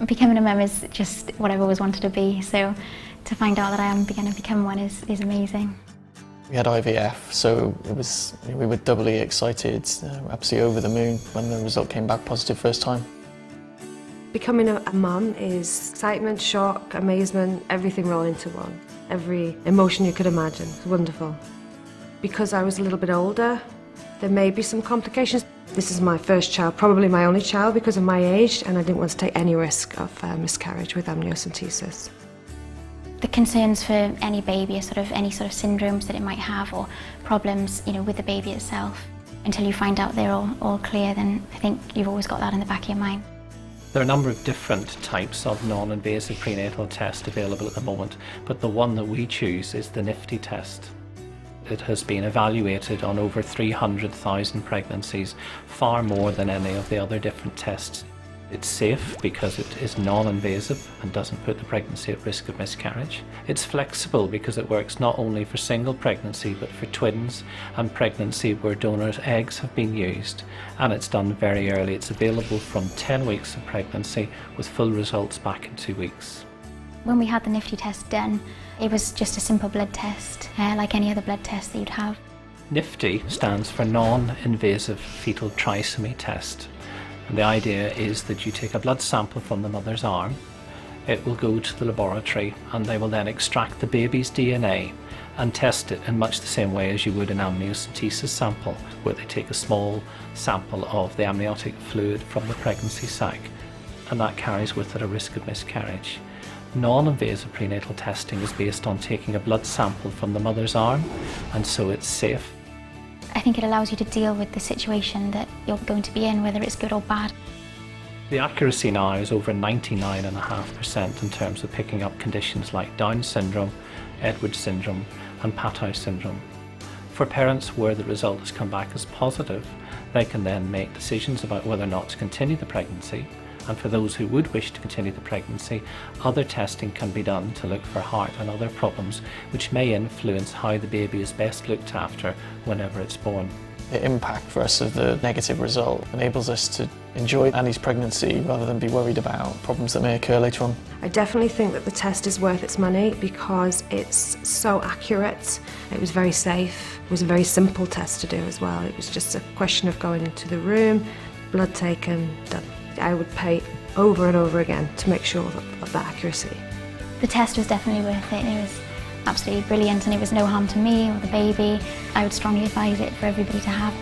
Becoming a mum is just what I've always wanted to be, so to find out that I am going to become one is amazing. We had IVF, so we were doubly excited, absolutely over the moon when the result came back positive first time. Becoming a mum is excitement, shock, amazement, everything rolled into one. Every emotion you could imagine. It's wonderful. Because I was a little bit older, there may be some complications. This is my first child, probably my only child because of my age, and I didn't want to take any risk of miscarriage with amniocentesis. The concerns for any baby are any sort of syndromes that it might have or problems, with the baby itself. Until you find out they're all clear, then I think you've always got that in the back of your mind. There are a number of different types of non-invasive prenatal tests available at the moment, but the one that we choose is the Nifty test. It has been evaluated on over 300,000 pregnancies, far more than any of the other different tests. It's safe because it is non-invasive and doesn't put the pregnancy at risk of miscarriage. It's flexible because it works not only for single pregnancy but for twins and pregnancy where donors' eggs have been used. And it's done very early. It's available from 10 weeks of pregnancy with full results back in 2 weeks. When we had the Nifty test done, it was just a simple blood test, like any other blood test that you'd have. Nifty stands for non-invasive fetal trisomy test. And the idea is that you take a blood sample from the mother's arm, it will go to the laboratory and they will then extract the baby's DNA and test it in much the same way as you would an amniocentesis sample, where they take a small sample of the amniotic fluid from the pregnancy sac, and that carries with it a risk of miscarriage. Non-invasive prenatal testing is based on taking a blood sample from the mother's arm, and so it's safe. I think it allows you to deal with the situation that you're going to be in, whether it's good or bad. The accuracy now is over 99.5% in terms of picking up conditions like Down syndrome, Edwards syndrome and Patau syndrome. For parents where the result has come back as positive, they can then make decisions about whether or not to continue the pregnancy. And for those who would wish to continue the pregnancy, other testing can be done to look for heart and other problems which may influence how the baby is best looked after whenever it's born. The impact for us of the negative result enables us to enjoy Annie's pregnancy rather than be worried about problems that may occur later on. I definitely think that the test is worth its money because it's so accurate. It was very safe. It was a very simple test to do as well. It was just a question of going into the room, blood taken, done. I would pay over and over again to make sure of that accuracy. The test was definitely worth it. It was absolutely brilliant and it was no harm to me or the baby. I would strongly advise it for everybody to have.